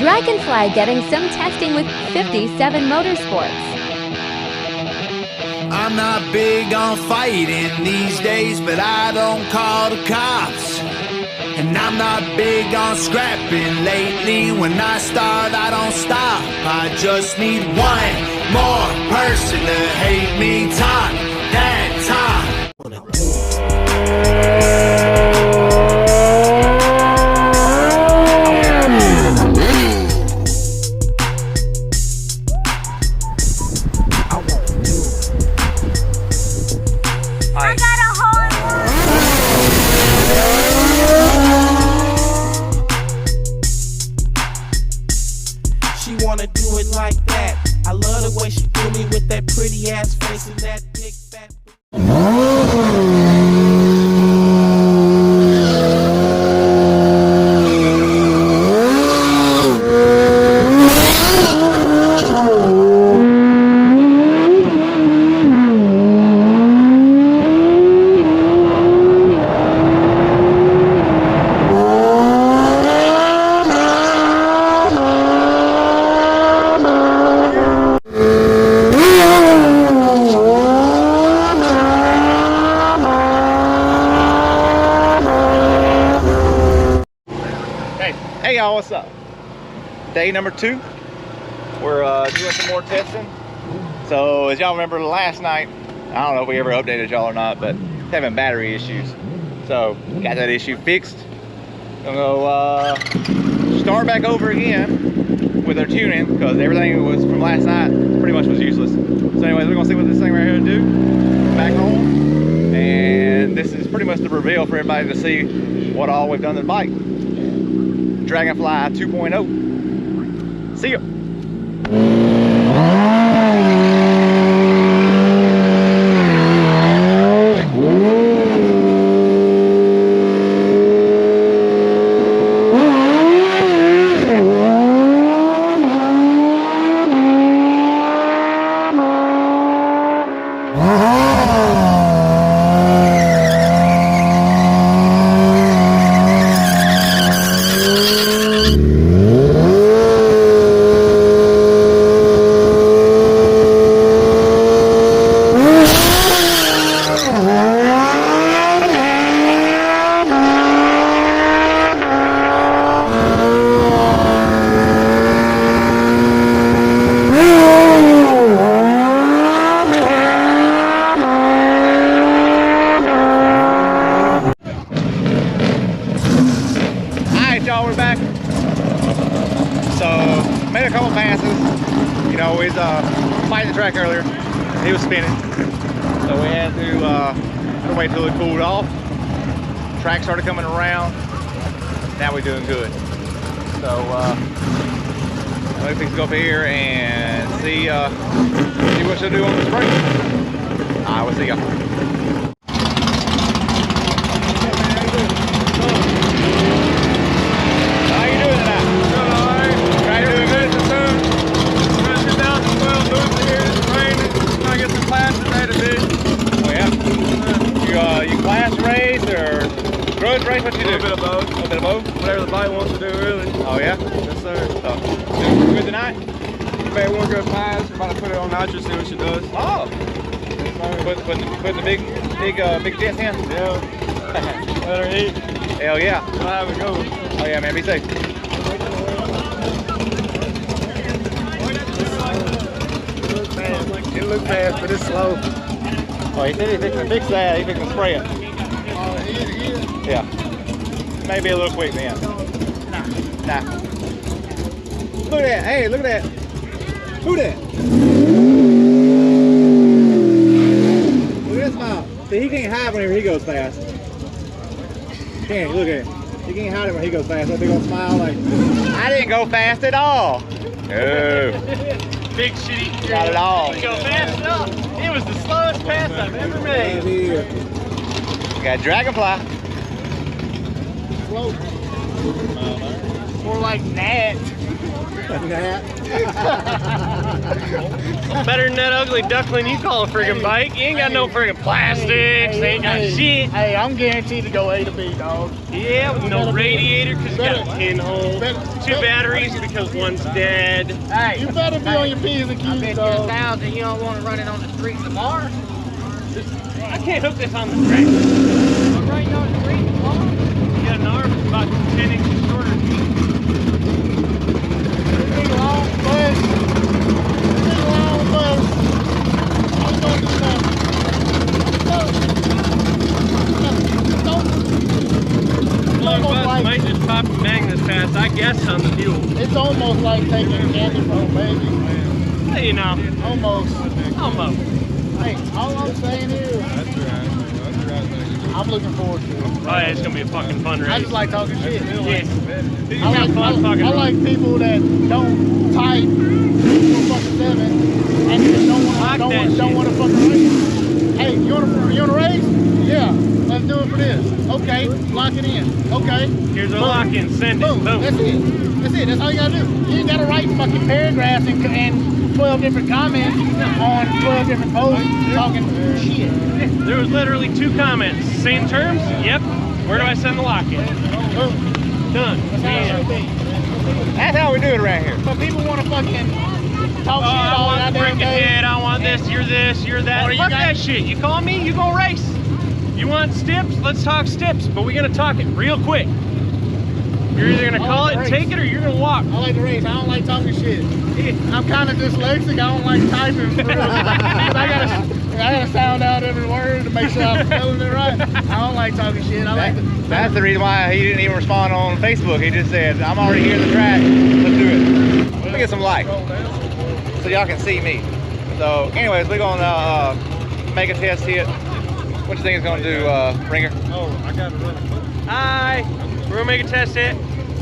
DragonFly getting some testing with 57 Motorsports. I'm not big on fighting these days, but I don't call the cops. And I'm not big on scrapping lately. When I start, I don't stop. I just need one more person to hate me. Time, that time. She wanna do it like that. I love the way she do me with that pretty ass face and that big fat. Hey y'all, what's up? Day number 2. We're doing some more testing. So as y'all remember last night, I don't know if we ever updated y'all or not, but having battery issues. So got that issue fixed. Gonna go start back over again with our tuning because everything was from last night pretty much was useless. So anyways, we're gonna see what this thing right here do. Back home, and this is pretty much the reveal for everybody to see what all we've done to the bike. DragonFly 2.0. See ya. Y'all, we're back. So made a couple passes. You know, we was fighting the track earlier. He was spinning, so we had to wait till it cooled off. Track started coming around. Now we're doing good. So let's go up here and see what she'll do on the spring. All right, we'll see y'all. You class race or grudge race? What you do? A little bit of both. A little bit of both? Whatever the bike wants to do, really. Oh, yeah? Yes, sir. So, good tonight? Made one good pass. We're about to put it on nitro, see what she does. Oh! Yes, Putting the big jets in? Yeah. Let her eat. Hell yeah. We'll have it go. Oh, yeah, man. Be safe. It looks fast, but it's slow. Oh, he said he's fixing to fix that. He's fixing to spray it. Yeah. Maybe a little quick then. Nah. Look at that. Hey, look at that. Who that? Look at that smile. See, he can't hide whenever he goes fast. Can't he? Look at it. He can't hide it when he goes fast. That big old smile like, I didn't go fast at all. No. Big shitty. Not at all. You go fast enough. It was the slowest pass I've ever made. Got DragonFly. More like Nat. Better than that ugly duckling you call a friggin' bike. You ain't got no friggin' plastics, ain't got shit. Hey, I'm guaranteed to go A to B, dog. Yeah, with no radiator because you got a pinhole. 2 batteries because one's dead. Hey, you better be on your P's and Q's, dog. 1,000, you don't want to run it on the street tomorrow? I can't hook this on the track. I'm running on the street tomorrow? You got an arm that's about 10 inches shorter than me. Big long bus. Big long bus. I'm gonna do nothing. Long bus might just pop a magnus pass, I guess, on the fuel. It's almost like taking candy from a baby. Hey, you know. Almost. Almost. Hey, all I'm saying is, I'm looking forward to it. Oh yeah, it's gonna be a fucking fun race. I just like talking shit. Yeah. I like people that don't type 4-7 and just don't want to fucking race. Hey, you wanna race? Yeah, let's do it for this. Okay, lock it in. Okay. Here's a lock in, send it. Boom. Boom. That's it. That's it. That's all you gotta do. You ain't gotta write fucking paragraphs and 12 different comments on 12 different posts talking shit. There was literally 2 comments. Same terms? Yep. Where do I send the lock in? Done. That's how we do it around here. But people want to fucking talk shit I all want that the damn freaking day. head. I want this, you're that. you Fuck got- that shit. You call me, you go race. You want stips? Let's talk stips. But we're gonna talk it real quick. You're either gonna call it and take it or you're gonna walk. I like to race. I don't like talking shit. I'm kind of dyslexic. I don't like typing for real. I gotta sound out every word to make sure I'm spelling it right. I don't like talking shit. That's the reason why he didn't even respond on Facebook. He just said, I'm already here at the track. Let's do it. Let me get some light so y'all can see me. So anyways, we're gonna make a test hit. What you think it's gonna do, Ringer? Oh, I gotta run. Hi. We're gonna make a test hit.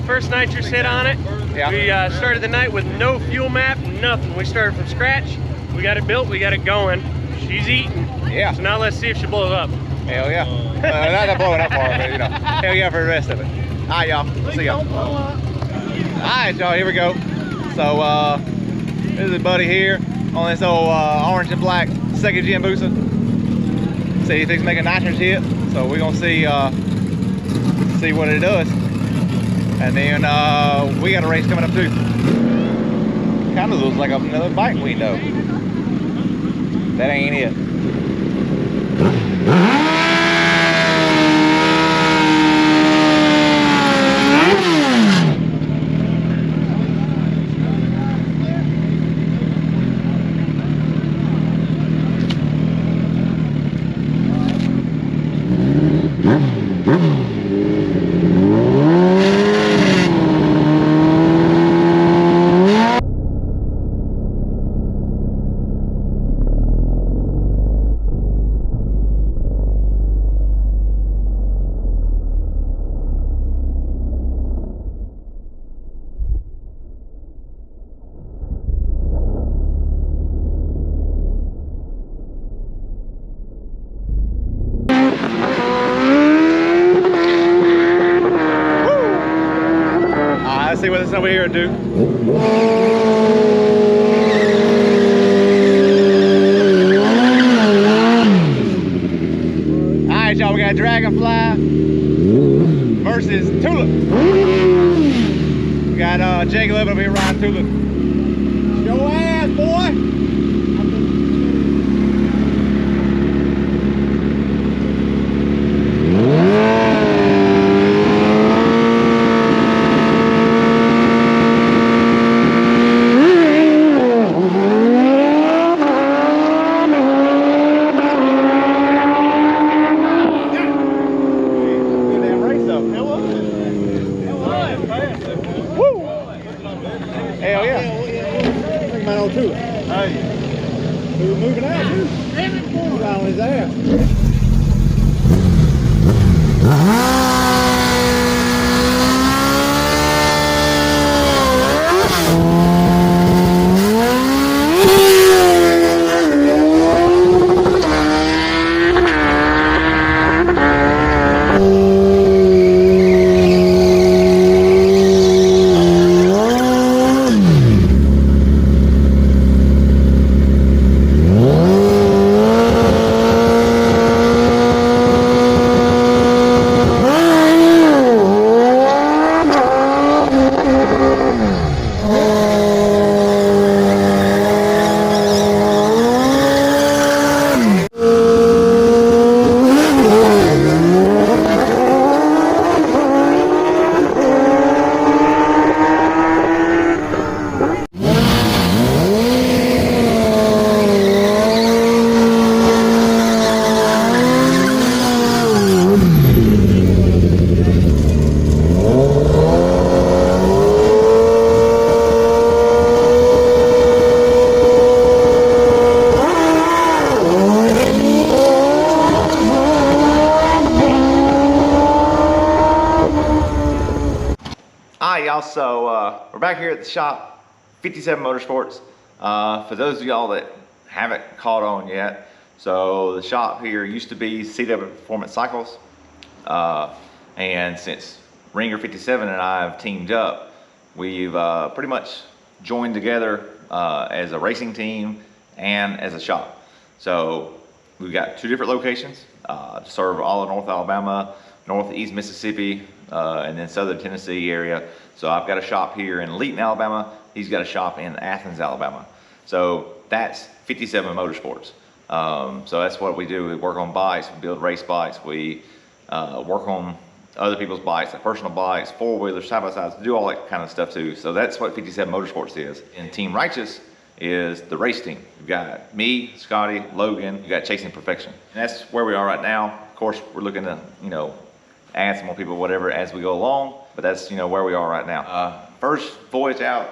First nitrous hit on it. Yeah. We started the night with no fuel map, nothing. We started from scratch. We got it built, we got it going. She's eating. Yeah. So now let's see if she blows up. Hell yeah. Not blowing up far, but you know, hell yeah for the rest of it. All right, y'all. We'll see y'all. All right, y'all. Here we go. So this is Buddy here on this old orange and black second gen Busa. See if he's making nitrous hit. So we're gonna see what it does. And then we got a race coming up too. Kind of looks like another bike we know. That ain't it. Let's see what this over here will do. Alright, y'all, we got Dragonfly versus Tulip. We got Jake Levin over here riding Tulip. Show ass, boy! Hell yeah. Think about old Tulip. Hey. We were moving out too. He's on his ass. back here at the shop, 57 Motorsports. For those of y'all that haven't caught on yet, so the shop here used to be CW Performance Cycles, and since Ringer 57 and I have teamed up, we've pretty much joined together as a racing team and as a shop. So we've got 2 different locations to serve all of North Alabama, Northeast Mississippi, and then Southern Tennessee area. So I've got a shop here in Leeton, Alabama. He's got a shop in Athens, Alabama. So that's 57 Motorsports. So that's what we do. We work on bikes, we build race bikes, we work on other people's bikes, like personal bikes, 4-wheelers, side-by-sides, do all that kind of stuff too. So that's what 57 Motorsports is. And Team Righteous is the race team. You've got me, Scotty, Logan, you got Chasing Perfection. And that's where we are right now. Of course, we're looking to, you know, add some more people, whatever, as we go along, but that's, you know, where we are right now. First Voyage out,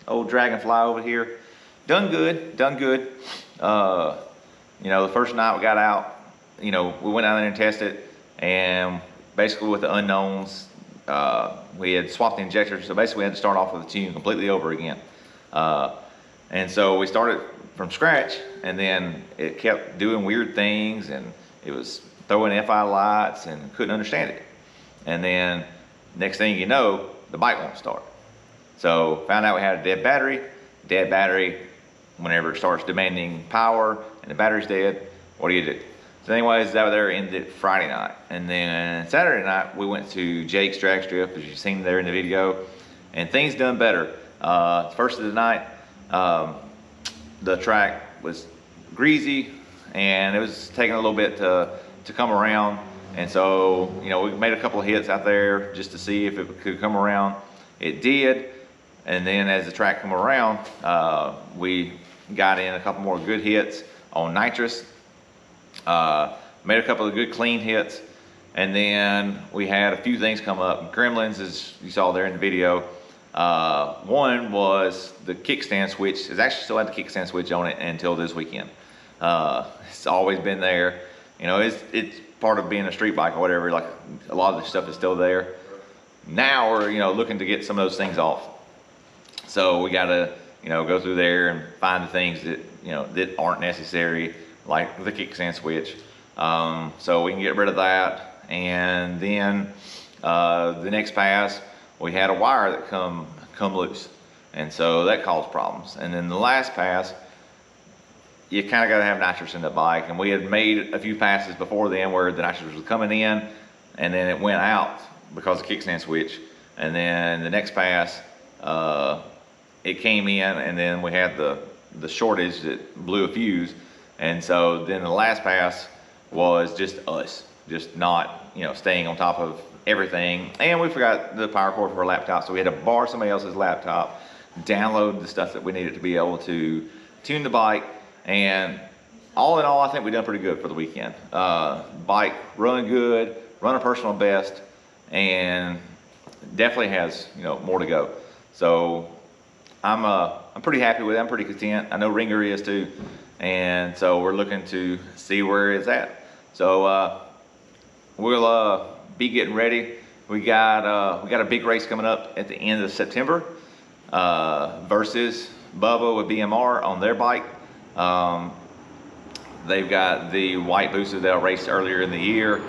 old DragonFly over here, done good, done good. You know, the first night we got out, you know, we went out there and tested, and basically with the unknowns, we had swapped the injectors, so basically we had to start off with the tune completely over again. And so we started from scratch, and then it kept doing weird things, and it was throwing FI lights and couldn't understand it. And then next thing you know, the bike won't start. So found out we had a dead battery. Dead battery, whenever it starts demanding power and the battery's dead, what do you do? So anyways, that there ended Friday night. And then Saturday night, we went to Jake's drag strip, as you've seen there in the video, and things done better. First of the night, the track was greasy, and it was taking a little bit to come around. And so, you know, we made a couple of hits out there just to see if it could come around. It did. And then as the track came around, we got in a couple more good hits on nitrous, made a couple of good clean hits. And then we had a few things come up. Gremlins, as you saw there in the video. One was the kickstand switch. It's actually still had the kickstand switch on it until this weekend. It's always been there. You know, it's part of being a street bike or whatever. Like, a lot of the stuff is still there. Now we're, you know, looking to get some of those things off. So we gotta, you know, go through there and find the things that, you know, that aren't necessary, like the kickstand switch. So we can get rid of that. And then the next pass, we had a wire that come loose, and so that caused problems. And then the last pass, you kind of got to have nitrous in the bike, and we had made a few passes before then where the nitrous was coming in, and then it went out because of the kickstand switch. And then the next pass, it came in, and then we had the shortage that blew a fuse. And so then the last pass was just us, just not, you know, staying on top of everything. And we forgot the power cord for our laptop, so we had to borrow somebody else's laptop, download the stuff that we needed to be able to tune the bike. And all in all, I think we done pretty good for the weekend. Bike run good, run a personal best, and definitely has, you know, more to go. So I'm pretty happy with it. I'm pretty content. I know Ringer is too, and so we're looking to see where it's at. So we'll be getting ready. We got a big race coming up at the end of September versus Bubba with BMR on their bike. They've got the white boosters that I raced earlier in the year,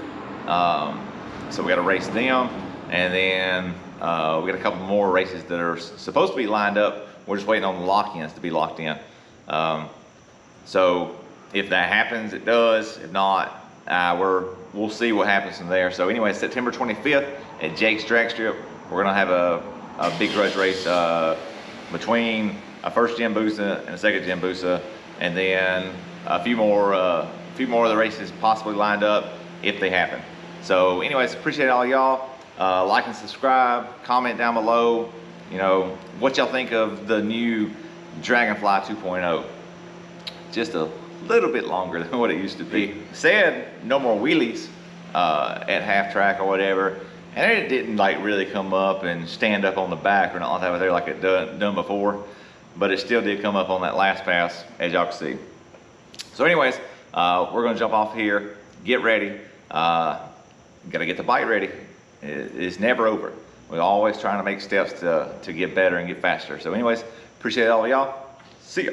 so we got to race them. And then we got a couple more races that are supposed to be lined up. We're just waiting on the lock-ins to be locked in. So if that happens, it does. If not, we'll see what happens from there. So anyway, September 25th at Jake's Drag Strip, we're gonna have a big grudge race between a first gen Busa and a second gen Busa, and then a few more of the races possibly lined up if they happen. So anyways, appreciate all y'all. Like and subscribe, comment down below, you know, what y'all think of the new DragonFly 2.0. Just a little bit longer than what it used to be. Said no more wheelies at half track or whatever, and it didn't like really come up and stand up on the back or not like that like it done before, but it still did come up on that last pass, as y'all can see. So anyways, we're gonna jump off here, get ready, gotta get the bike ready. It's never over. We're always trying to make steps to get better and get faster. So anyways, appreciate all of y'all. See ya.